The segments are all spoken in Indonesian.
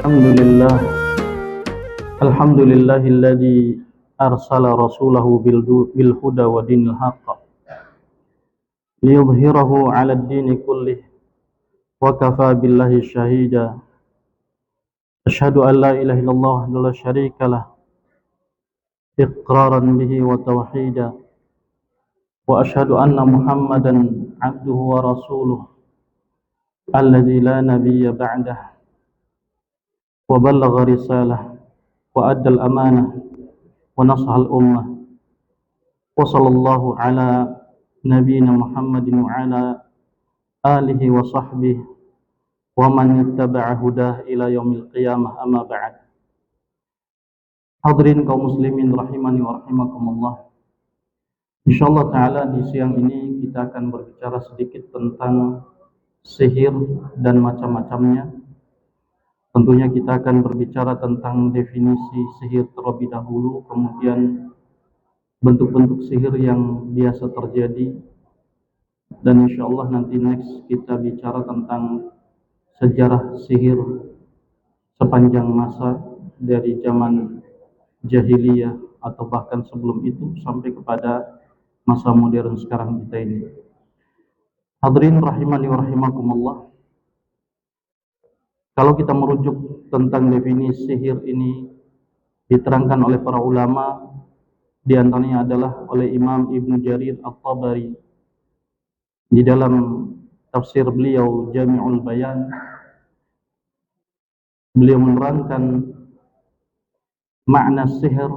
Alhamdulillah, alhamdulillahilladzi arsala rasulahu bil huda wa dinil haqq liyudhhirahu 'alad dini kullih wa kafa billahi shahida. Asyhadu an la ilaha illallah wa la syarika lah iqraran bihi wa tauhida wa asyhadu anna Muhammadan 'abduhu wa rasuluh alladzi la nabiyya ba'dah wa ballagha risalah wa addal amanah wa nasahal ummah wa sallallahu ala nabiyyina Muhammadin wa ala alihi wa sahbihi wa man ittaba'a hudah ila yaumil qiyamah, amma ba'd. Hadirin kaum muslimin rahimani wa rahimakumullah. Insyaallah taala di siang ini kita akan berbicara sedikit tentang sihir dan macam-macamnya. Tentunya kita akan berbicara tentang definisi sihir terlebih dahulu, kemudian bentuk-bentuk sihir yang biasa terjadi, dan insyaallah nanti next kita bicara tentang sejarah sihir sepanjang masa dari zaman jahiliyah atau bahkan sebelum itu sampai kepada masa modern sekarang kita ini. Hadirin rahimani wa rahimakumullah. Kalau kita merujuk tentang definisi sihir ini diterangkan oleh para ulama, di antaranya adalah oleh Imam Ibnu Jarir At-Tabari di dalam tafsir beliau Jami'ul Bayan. Beliau menerangkan makna sihir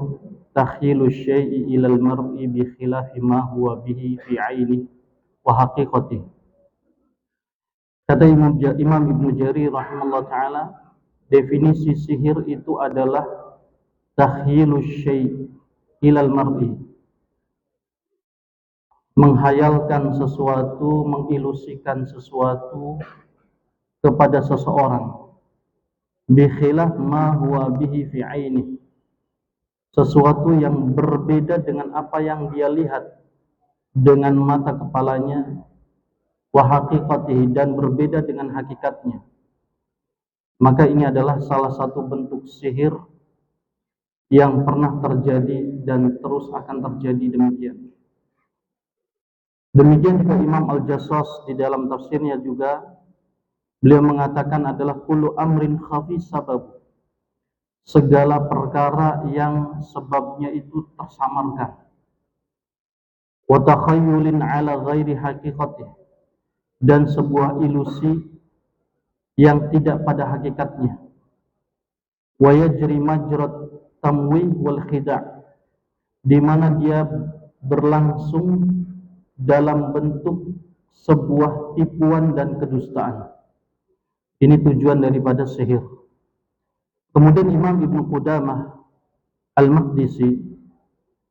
takhilu syai'i ilal mar'i bi khilafi ma huwa bihi fi 'aini wa haqiqatihi. Kata Imam Ibnu Jarir rahimahullah ta'ala, definisi sihir itu adalah takhilu syai' ilal mar'i, menghayalkan sesuatu, mengilusikan sesuatu kepada seseorang, bi khilaf ma huwa bihi fi 'aini, sesuatu yang berbeda dengan apa yang dia lihat dengan mata kepalanya, wa haqiqatihi, dan berbeda dengan hakikatnya. Maka ini adalah salah satu bentuk sihir yang pernah terjadi dan terus akan terjadi demikian. Demikian juga Imam Al-Jassas di dalam tafsirnya juga beliau mengatakan adalah kullu amrin khafi sabab, segala perkara yang sebabnya itu tersamarkan, wa takhayyulin ala ghairi haqiqatihi, dan sebuah ilusi yang tidak pada hakikatnya, wa yajri majrat tamwih wal khida', di mana dia berlangsung dalam bentuk sebuah tipuan dan kedustaan. Ini tujuan daripada sihir. Kemudian Imam Ibnu Qudamah Al-Maqdisi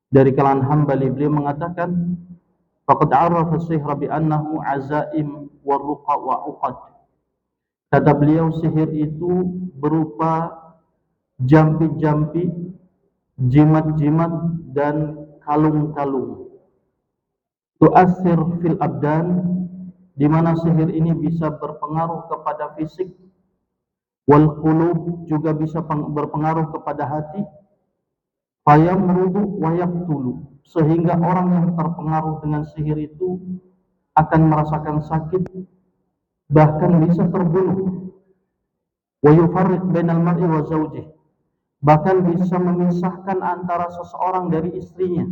dari kalangan Hambali, beliau mengatakan faqad arafa sihra bi annahu azaim wa ruqa wa uqad. Kata beliau, sihir itu berupa jampi-jampi, jimat-jimat, dan kalung-kalung. Tu'athir fil abdan, di mana sihir ini bisa berpengaruh kepada fisik, wal qulub, juga bisa berpengaruh kepada hati, fayamrudu wa yaqtulu, sehingga orang yang terpengaruh dengan sihir itu akan merasakan sakit, bahkan bisa terbunuh. Wa yufarriq bainal mar'i wa zawjih, bahkan bisa memisahkan antara seseorang dari istrinya.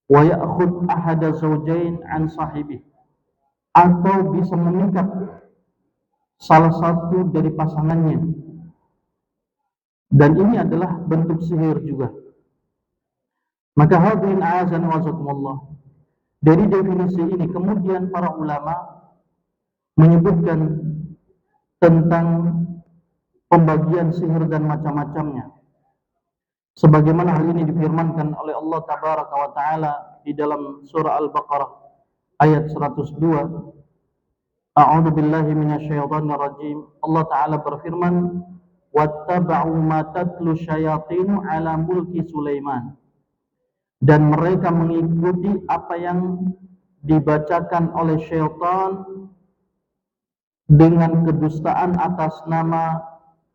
Wa ya'khud ahada zawjain an sahibih, atau bisa mengikat salah satu dari pasangannya. Dan ini adalah bentuk sihir juga. Maka hadirin a'azan wa azakumullah, dari definisi ini kemudian para ulama menyebutkan tentang pembagian sihir dan macam-macamnya. Sebagaimana hal ini difirmankan oleh Allah Tabaraka wa Ta'ala di dalam surah Al-Baqarah ayat 102. A'udzu billahi minasyaitonir rajim. Allah Ta'ala berfirman, wattaba'u ma tatlu syayatinu ala mulki Sulaiman, dan mereka mengikuti apa yang dibacakan oleh syaitan dengan kedustaan atas nama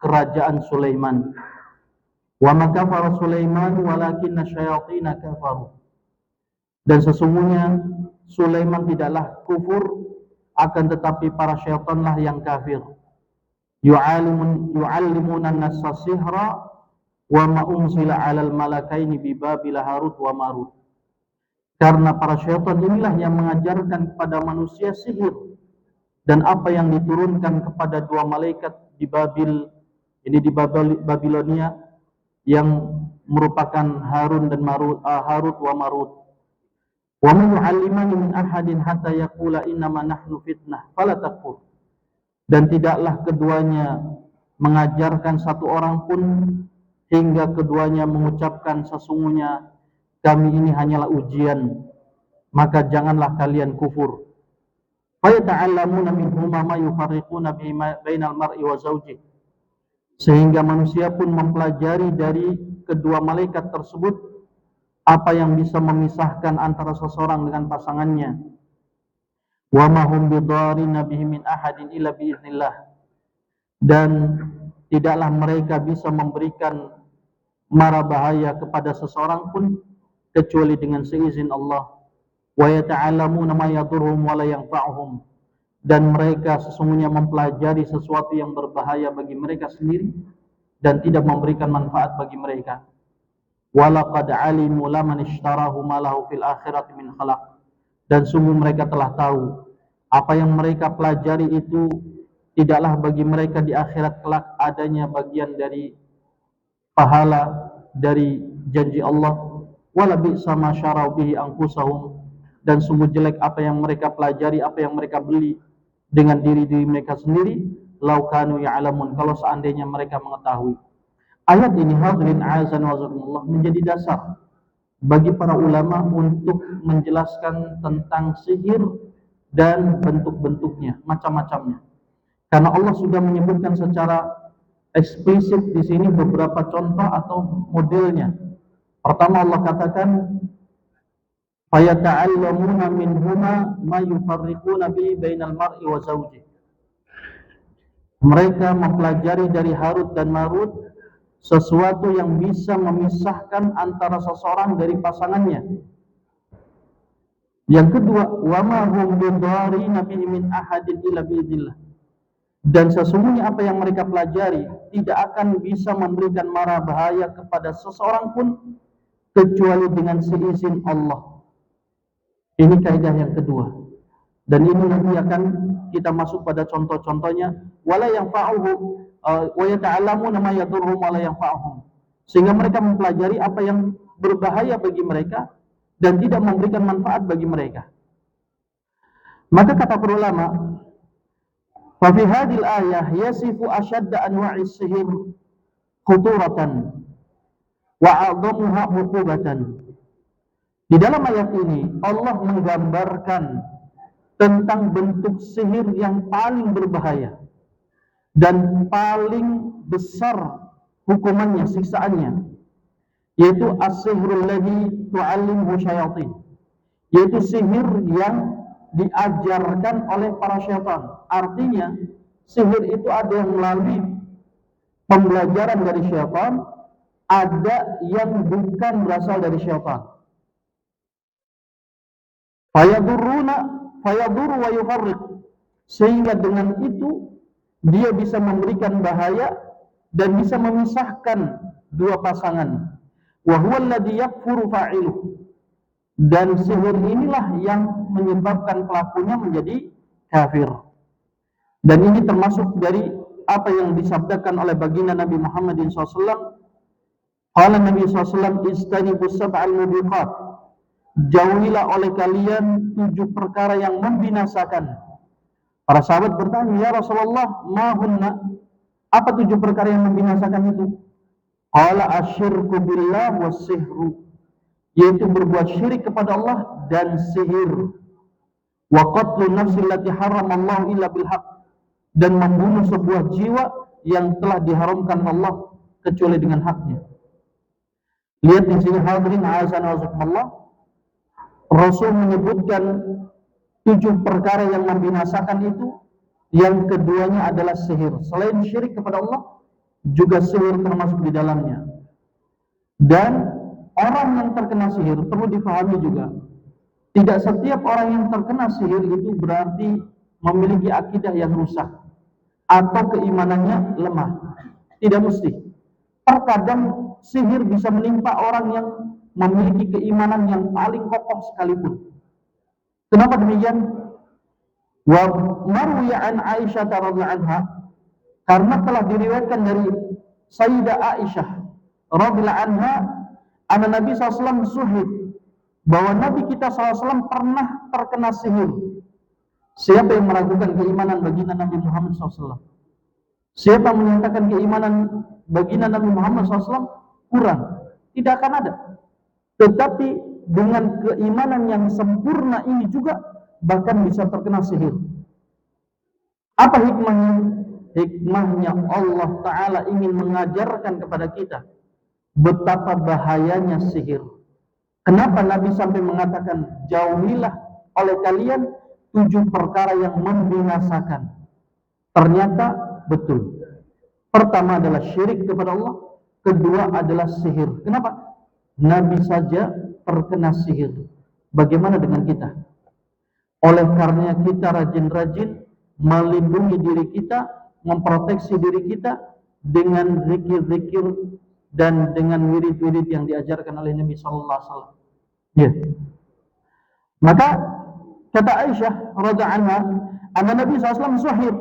kerajaan Sulaiman. Wa ma kafara Sulaiman walakinna syayatina kafaru. Dan sesungguhnya Sulaiman tidaklah kufur, akan tetapi para syaitanlah yang kafir. Yu'allimuna an-nassa sihra wa ma unzila 'alal malakaini bi Babil Harut wa Marut. Karena para syaitan inilah yang mengajarkan kepada manusia sihir dan apa yang diturunkan kepada dua malaikat di Babil, ini di Babilonia, yang merupakan Harut wa Marut. Wa man yu'allimani min ahadin hatta yaqula innama nahnu fitnah fala takfur. Dan tidaklah keduanya mengajarkan satu orang pun hingga keduanya mengucapkan sesungguhnya kami ini hanyalah ujian, maka janganlah kalian kufur. Fa yata'allamuna minhuma ma yufarriquna bainal mar'i wa zawjihi. Sehingga manusia pun mempelajari dari kedua malaikat tersebut apa yang bisa memisahkan antara seseorang dengan pasangannya. Wa ma hum bidarrina bihi min ahadin illa biiznillah. Dan tidaklah mereka bisa memberikan mara bahaya kepada seseorang pun kecuali dengan seizin Allah. Wa yata'allamuna ma yadurruhum wa la yanfa'uhum. Dan mereka sesungguhnya mempelajari sesuatu yang berbahaya bagi mereka sendiri dan tidak memberikan manfaat bagi mereka. Walaqad alimu laman ishtarahu ma lahu fil akhirati min khalaq. Dan sungguh mereka telah tahu apa yang mereka pelajari itu tidaklah bagi mereka di akhirat kelak adanya bagian dari pahala dari janji Allah. Wala bi'sa ma syarau bihi anfusahum. Dan sungguh jelek apa yang mereka pelajari, apa yang mereka beli dengan diri-diri mereka sendiri. Lau kanu ya'lamun, kalau seandainya mereka mengetahui. Ayat ini hadirin azan wa jazakumullah menjadi dasar bagi para ulama untuk menjelaskan tentang sihir dan bentuk-bentuknya, macam-macamnya. Karena Allah sudah menyebutkan secara eksplisit di sini beberapa contoh atau modelnya. Pertama Allah katakan fayata'allamuna minhuma ma yufarriquna bi bainal mar'i wa zawjihi. Mereka mempelajari dari Harut dan Marut sesuatu yang bisa memisahkan antara seseorang dari pasangannya. Yang kedua, wa ma hum bidarrina bihi min ahadin illa biidznillah. Dan sesungguhnya apa yang mereka pelajari tidak akan bisa memberikan mara bahaya kepada seseorang pun kecuali dengan seizin Allah. Ini kaidah yang kedua. Dan ini nanti akan kita masuk pada contoh-contohnya. Wala yanfa'uhum wa yata'allamuna ma yadurruhum wa la yanfa'uhum. Sehingga mereka mempelajari apa yang berbahaya bagi mereka dan tidak memberikan manfaat bagi mereka. Maka kata para ulama, fa fi hadhil ayah yasifu ashadda anwa'is sihir khuturatan wa 'adhamuha 'uqubatan. Di dalam ayat ini Allah menggambarkan tentang bentuk sihir yang paling berbahaya dan paling besar hukumannya, siksaannya, yaitu as-sihrul ladzi tu'allimuhu syayatin, yaitu sihir yang diajarkan oleh para syaitan. Artinya sihir itu ada yang melalui pembelajaran dari syaitan, ada yang bukan berasal dari syaitan. Fayadurru wa yufarriq. Sehingga dengan itu dia bisa memberikan bahaya dan bisa memisahkan dua pasangan. Wa huwa alladhi yakfuru fa'iluh. Dan sihir inilah yang menyebabkan pelakunya menjadi kafir. Dan ini termasuk dari apa yang disabdakan oleh baginda Nabi Muhammad SAW. Qala Nabi SAW, istanibus sab'al mubiqat. Jauhilah oleh kalian 7 perkara yang membinasakan. Para sahabat bertanya, ya Rasulullah, ma hunna? Apa 7 perkara yang membinasakan itu? Qala asyirku billah was-sihru, yaitu berbuat syirik kepada Allah dan sihir. Wa qatlu nafsi allati haramallahu illa bil haqq, dan membunuh sebuah jiwa yang telah diharamkan Allah kecuali dengan haknya. Lihat di sini hadirin azan wa jazakumullah. Rasul menyebutkan 7 perkara yang membinasakan itu. Yang keduanya adalah sihir. Selain syirik kepada Allah, juga sihir termasuk di dalamnya. Dan orang yang terkena sihir perlu dipahami juga, tidak setiap orang yang terkena sihir itu berarti memiliki akidah yang rusak atau keimanannya lemah. Tidak mesti. Terkadang sihir bisa menimpa orang yang memiliki keimanan yang paling kokoh sekalipun. Kenapa demikian? Wa marwiya an Aisyah radhiyallahu anha, karena telah diriwayatkan dari Sayyidah Aisyah radhiyallahu anha, anna Nabi SAW suhid, bahwa Nabi kita SAW pernah terkena sihir. Siapa yang meragukan keimanan baginda Nabi Muhammad SAW? Siapa yang menyatakan keimanan baginda Nabi Muhammad SAW kurang? Tidak akan ada. Tetapi dengan keimanan yang sempurna ini juga bahkan bisa terkena sihir. Apa hikmahnya? Hikmahnya Allah Ta'ala ingin mengajarkan kepada kita betapa bahayanya sihir. Kenapa Nabi sampai mengatakan jauhilah oleh kalian 7 perkara yang membinasakan? Ternyata betul. Pertama adalah syirik kepada Allah, kedua adalah sihir. Kenapa? Nabi saja terkena sihir. Bagaimana dengan kita? Oleh karenanya kita rajin-rajin melindungi diri kita, memproteksi diri kita dengan zikir-zikir dan dengan wirid-wirid yang diajarkan oleh Nabi sallallahu alaihi wasallam. Ya. Maka kata Aisyah radhiyallahu anha, anna Nabi sallallahu alaihi wasallam sahih,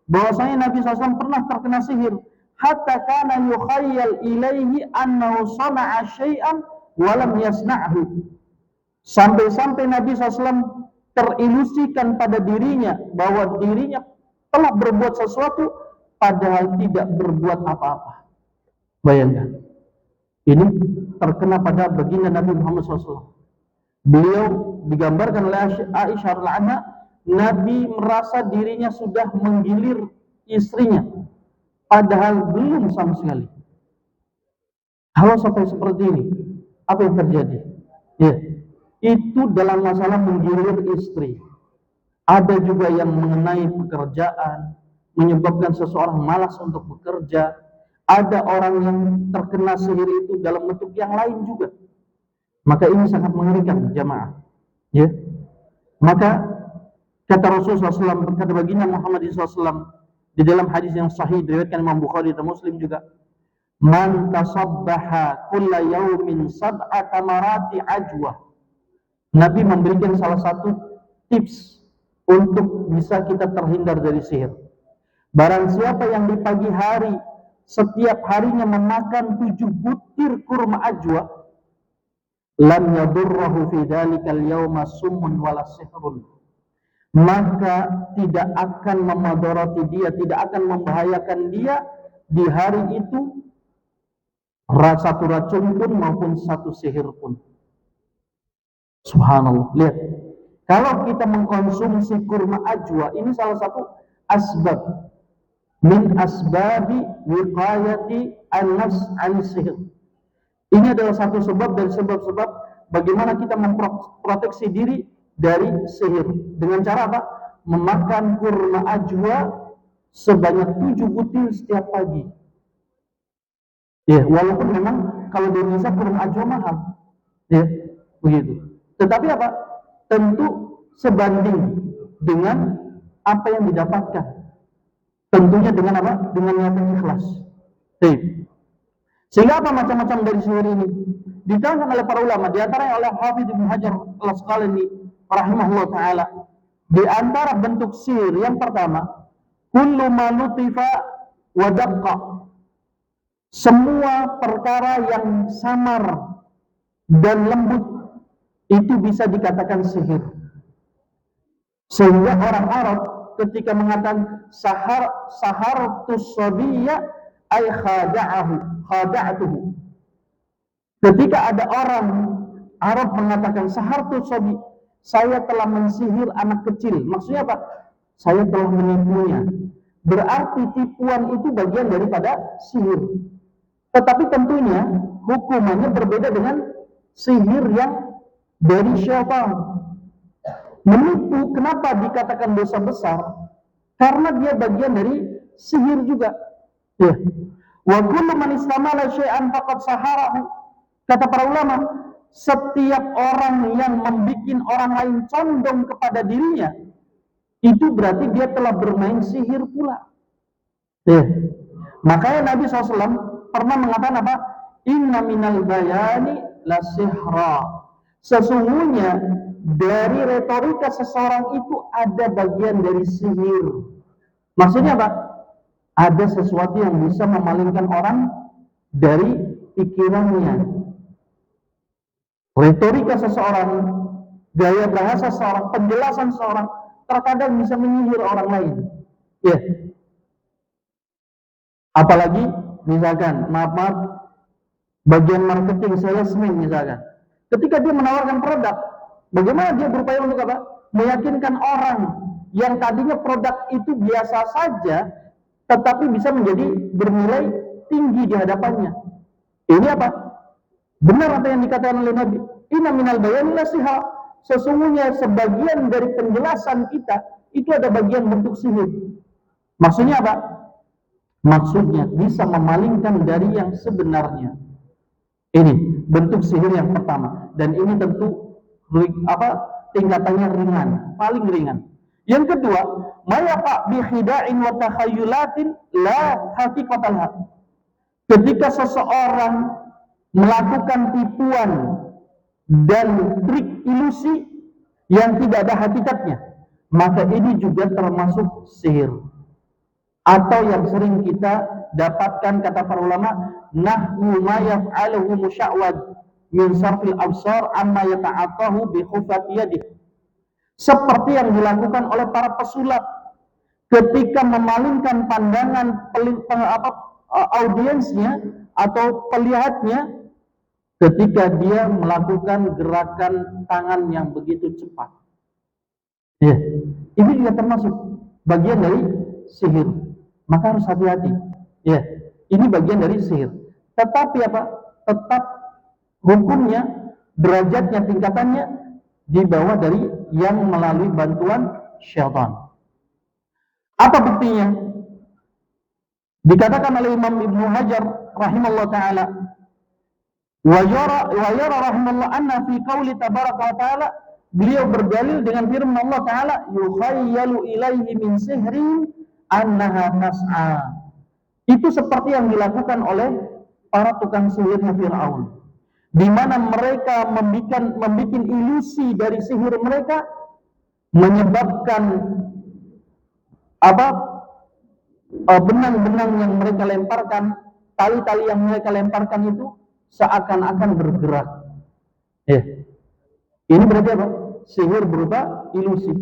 bahwasanya Nabi sallallahu alaihi wasallam pernah terkena sihir, hatta kana yukhayyal ilaihi annahu sana'a syai'an wa lam yasna'hu. Sampai-sampai Nabi sallallahu alaihi wasallam terilusikan pada dirinya bahwa dirinya telah berbuat sesuatu padahal tidak berbuat apa-apa. Bayangkan, ini terkena pada baginda Nabi Muhammad SAW. Beliau digambarkan oleh Aisyah radhiyallahu anha, Nabi merasa dirinya sudah menggilir istrinya, padahal belum sama sekali. Kalau sampai seperti ini, apa yang terjadi? Ya, itu dalam masalah menggilir istri. Ada juga yang mengenai pekerjaan, menyebabkan seseorang malas untuk bekerja. Ada orang yang terkena sihir itu dalam bentuk yang lain juga. Maka ini sangat mengerikan jamaah. Ya. Maka kata Rasulullah SAW, kata baginda Muhammad SAW di dalam hadis yang sahih diriwayatkan Imam Bukhari dan Muslim juga, man tasabbaha kulla yaumin sab'a tamarati ajwa. Nabi memberikan salah satu tips untuk bisa kita terhindar dari sihir. Barang siapa yang di pagi hari setiap harinya memakan 7 butir kurma ajwa, lam yadurrahu fi dzalikal yauma summun wala sihrun, maka tidak akan memadoroti dia, tidak akan membahayakan dia di hari itu satu racun pun maupun satu sihir pun. Subhanallah. Lihat, kalau kita mengkonsumsi kurma ajwa, ini salah satu asbab min asbabi wiqayati an-nafs an-sihir. Ini adalah satu sebab dari sebab-sebab bagaimana kita memproteksi diri dari sihir. Dengan cara apa? Memakan kurma ajwa sebanyak 7 butir setiap pagi. Ya, walaupun memang kalau di Indonesia kurma ajwa mahal. Ya, begitu. Tetapi apa? Tentu sebanding dengan apa yang didapatkan. Tentunya dengan apa? Dengan niat yang ikhlas. Sehingga apa macam-macam dari sihir ini diterangkan oleh para ulama, di antaranya oleh Hafidz Ibnu Hajar Al-Asqalani rahimahullah taala. Di antara bentuk sihir yang pertama, kullu ma lutifa wa daqqa. Semua perkara yang samar dan lembut itu bisa dikatakan sihir. Sehingga orang Arab ketika mengatakan sahartus sabiyya ay khada'atuhu. Ketika ada orang Arab mengatakan sahartus sabi, saya telah mensihir anak kecil. Maksudnya apa? Saya telah menipunya. Berarti tipuan itu bagian daripada sihir. Tetapi tentunya hukumannya berbeda dengan sihir yang dari syaitan. Menipu kenapa dikatakan dosa besar? Karena dia bagian dari sihir juga. Ya. Wa kullu man istamala syai'an faqad saharahu. Kata para ulama, setiap orang yang membuat orang lain condong kepada dirinya, itu berarti dia telah bermain sihir pula. Ya. Makanya Nabi SAW pernah mengatakan apa? Inna minal bayani la sihra. Sesungguhnya dari retorika seseorang itu ada bagian dari sihir. Maksudnya apa? Ada sesuatu yang bisa memalingkan orang dari pikirannya. Retorika seseorang, gaya bahasa seseorang, penjelasan seseorang terkadang bisa menyihir orang lain. Ya. Apalagi misalkan, maaf, bagian marketing, salesman misalkan. Ketika dia menawarkan produk, bagaimana dia berupaya untuk apa? Meyakinkan orang yang tadinya produk itu biasa saja, tetapi bisa menjadi bernilai tinggi di hadapannya. Ini apa? Benar apa yang dikatakan oleh Nabi. Inna minal bayani la sihra. Sesungguhnya sebagian dari penjelasan kita itu ada bagian bentuk sihir. Maksudnya apa? Maksudnya bisa memalingkan dari yang sebenarnya. Ini bentuk sihir yang pertama, dan ini tentu tingkatannya ringan, paling ringan. Yang kedua, mayaqa bi khida'in wa takhayyulatin la haqiqatalha. Ketika seseorang melakukan tipuan dan trik ilusi yang tidak ada hakikatnya, maka ini juga termasuk sihir. Atau yang sering kita dapatkan, kata para ulama, nahwu ma yaf'aluhu musya'wad min sarfil absar amma yata'atahu bi khufati yadih. Seperti yang dilakukan oleh para pesulap ketika memalingkan pandangan audiensnya atau pelihatnya ketika dia melakukan gerakan tangan yang begitu cepat. Ya, ini juga termasuk bagian dari sihir. Maka harus hati-hati. Ya, ini bagian dari sihir. Tetapi apa? Tetap hukumnya, derajatnya, tingkatannya di bawah dari yang melalui bantuan syaitan. Apa buktinya? Dikatakan oleh Imam Ibnu Hajar rahimahullah taala, wa yara rahimahullah anna fi qauli tabaraka wa taala, beliau berdalil dengan firman Allah taala, yukhayyalu ilaihi min sihrin annaha tas'a. Itu seperti yang dilakukan oleh para tukang sihirnya Fir'aun, di mana mereka membuat ilusi dari sihir mereka, menyebabkan benang-benang yang mereka lemparkan, tali-tali yang mereka lemparkan itu seakan-akan bergerak. Ini berarti apa? Sihir berupa ilusi.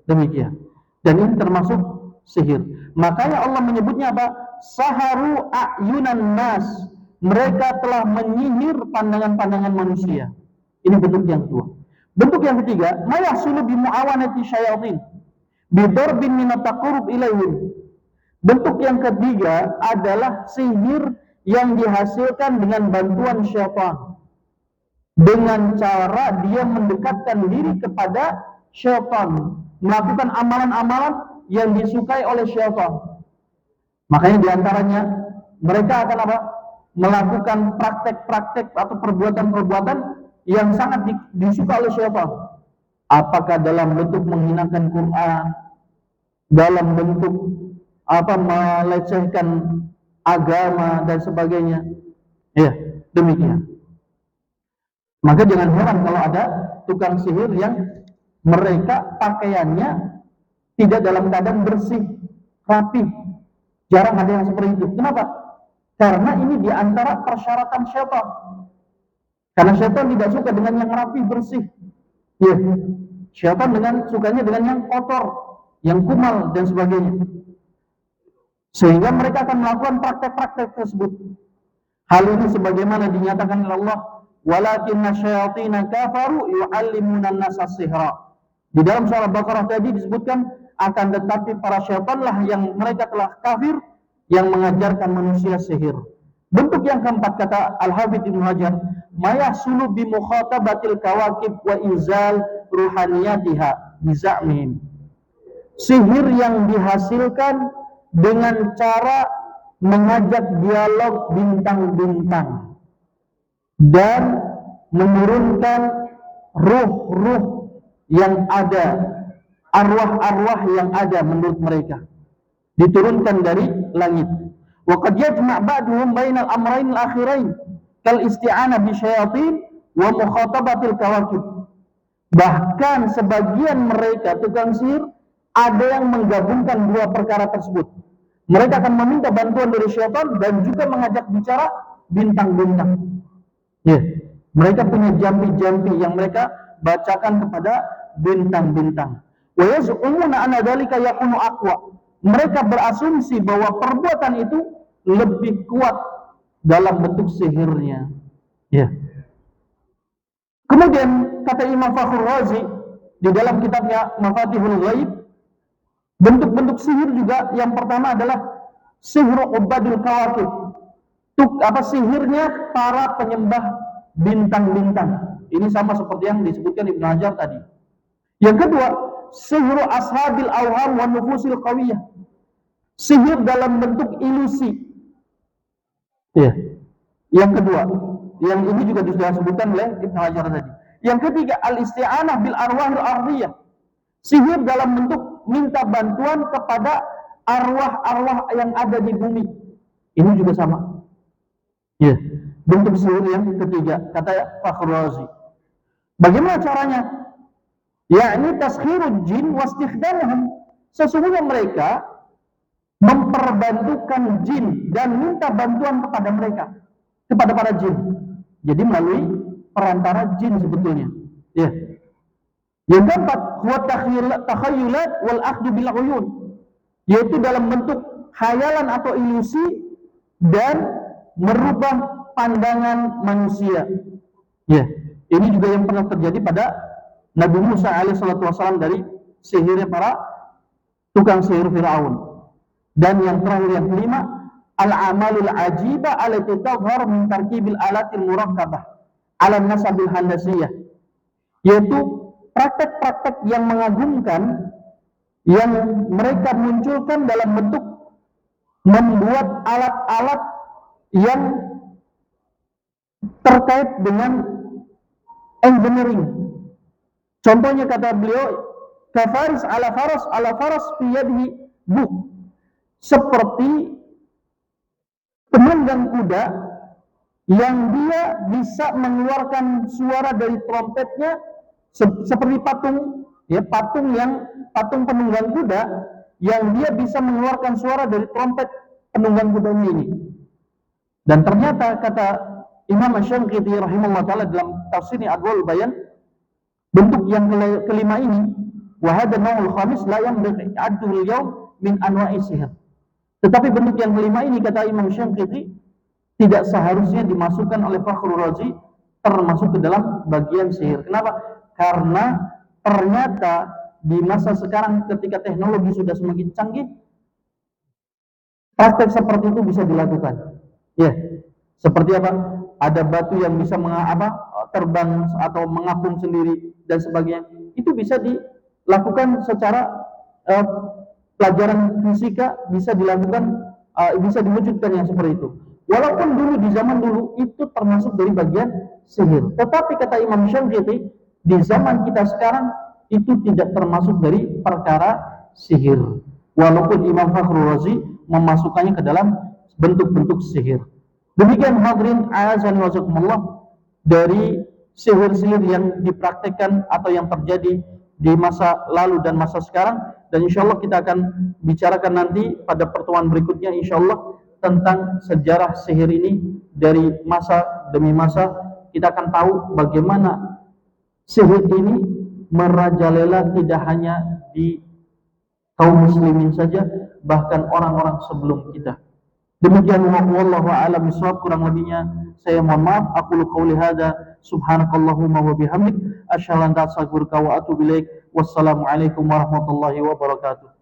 Demikian. Dan ini termasuk sihir. Makanya Allah menyebutnya apa? Saharu a'yunan nas. Mereka telah menyihir pandangan-pandangan manusia. Ini bentuk yang kedua. Bentuk yang ketiga, ma yahsulu bi mu'awanati syayatin bi darbin min at-taqarrub ilaihim. Bentuk yang ketiga adalah sihir yang dihasilkan dengan bantuan syaitan, dengan cara dia mendekatkan diri kepada syaitan, melakukan amalan-amalan yang disukai oleh syaitan. Makanya diantaranya mereka akan apa? Melakukan praktek-praktek atau perbuatan-perbuatan yang sangat disukai oleh syaitan. Apakah dalam bentuk menghinakan Quran, dalam bentuk melecehkan agama dan sebagainya. Ya, demikian. Maka jangan heran kalau ada tukang sihir yang mereka pakaiannya tidak dalam keadaan bersih, rapi. Jarang ada yang seperti itu. Kenapa? Karena ini diantara persyaratan syaitan. Karena syaitan tidak suka dengan yang rapi, bersih. Ya, syaitan sukanya dengan yang kotor, yang kumal dan sebagainya. Sehingga mereka akan melakukan praktek-praktek tersebut. Hal ini sebagaimana dinyatakan oleh Allah, walakinna syayatina kafaru yu'allimuna an-nasa sihra. Di dalam surah Baqarah tadi disebutkan, akan tetapi para syaitanlah yang mereka telah kafir, yang mengajarkan manusia sihir. Bentuk yang keempat, kata Al-Hafidz Ibnu Hajar, mayahsulu bi mukhatabatil kawakib wa izal ruhaniyatiha biza'mihim. Sihir yang dihasilkan dengan cara mengajak dialog bintang-bintang dan menurunkan ruh-ruh yang ada, arwah-arwah yang ada menurut mereka, diturunkan dari langit. Wa qad yajma' ba'duhum bainal amrayn al-akhirain kal isti'anah bi syayatin wa mukhatabatil kawakib. Bahkan sebagian mereka tukang sihir ada yang menggabungkan dua perkara tersebut. Mereka akan meminta bantuan dari syaitan dan juga mengajak bicara bintang-bintang. Ya, mereka punya jampi-jampi yang mereka bacakan kepada bintang-bintang. Wa yaz'umuna anna dzalika yakunu aqwa. Mereka berasumsi bahwa perbuatan itu lebih kuat dalam bentuk sihirnya. Ya. Kemudian kata Imam Fakhrul Razi di dalam kitabnya Mafatihul Ghaib, bentuk-bentuk sihir juga yang pertama adalah sihru ubadul kawakib. Sihirnya para penyembah bintang-bintang. Ini sama seperti yang disebutkan Ibnu Hajar tadi. Yang kedua, sihru ashabil awham wa nufusil qawiyah. Sihir dalam bentuk ilusi. Ya. Yang kedua, yang ini juga sudah disebutkan oleh Ibnu Hajar tadi. Yang ketiga, al-isti'anah bil arwahil ardhiyah. Sihir dalam bentuk minta bantuan kepada arwah-arwah yang ada di bumi. Ini juga sama. Ya, bentuk sihir yang ketiga, kata Fakhrul Razi. Bagaimana caranya? Yakni taskhirul jin wastikhdamhum. Sesungguhnya mereka memperbantukan jin dan minta bantuan kepada mereka, kepada para jin. Jadi melalui perantara jin sebetulnya. Ya. Yang keempat, huwa takhayyulat wal akhdu bil uyun. Yaitu dalam bentuk khayalan atau ilusi dan merubah pandangan manusia. Ya, ini juga yang pernah terjadi pada Nabi Musa alaihissalam dari sihirnya para tukang sihir Fir'aun. Dan yang terakhir yang kelima, al-amalul ajibah allati tadhhar min tarkibil alatil murakkabah ala nasabil handasiyah. Yaitu praktek-praktek yang mengagumkan yang mereka munculkan dalam bentuk membuat alat-alat yang terkait dengan engineering. Contohnya kata beliau, kafaris ala faras fi yadihi buh. Seperti penunggang kuda yang dia bisa mengeluarkan suara dari trompetnya seperti patung, ya, patung penunggang kuda yang dia bisa mengeluarkan suara dari trompet penunggang kudanya ini. Dan ternyata kata Imam Asy-Syanqiti rahimahullah taala dalam tafsirnya Adwaul Bayan, bentuk yang kelima ini, wa hadha naw'ul khamis la yanbaghi adduhu al-yawm min anwa'i sihr. Tetapi bentuk yang kelima ini kata Imam Syanqiti tidak seharusnya dimasukkan oleh Fakhrul Razi termasuk ke dalam bagian sihir. Kenapa? Karena ternyata di masa sekarang ketika teknologi sudah semakin canggih, praktek seperti itu bisa dilakukan. Ya, seperti apa? Ada batu yang bisa terbang atau mengapung sendiri dan sebagainya. Itu bisa dilakukan secara pelajaran fisika, bisa dilakukan, bisa diwujudkan yang seperti itu. Walaupun dulu di zaman dulu itu termasuk dari bagian sihir. Tetapi kata Imam Syanqiti, di zaman kita sekarang itu tidak termasuk dari perkara sihir. Walaupun Imam Fakhrul Razi memasukkannya ke dalam bentuk-bentuk sihir. Demikian hadirin azan wa jazakumullah dari sihir-sihir yang dipraktekkan atau yang terjadi di masa lalu dan masa sekarang, dan insyaallah kita akan bicarakan nanti pada pertemuan berikutnya insyaallah tentang sejarah sihir ini dari masa demi masa. Kita akan tahu bagaimana sihir ini merajalela tidak hanya di kaum muslimin saja, bahkan orang-orang sebelum kita. Demikian wallahu a'lam bishawab, kurang lebihnya saya mohon maaf. Aqulu qouli hadza subhanakallahumma wa bihamdik asyhadu an la ilaha illa anta astaghfiruka wa atubu ilaik. Wassalamu alaikum warahmatullahi wabarakatuh.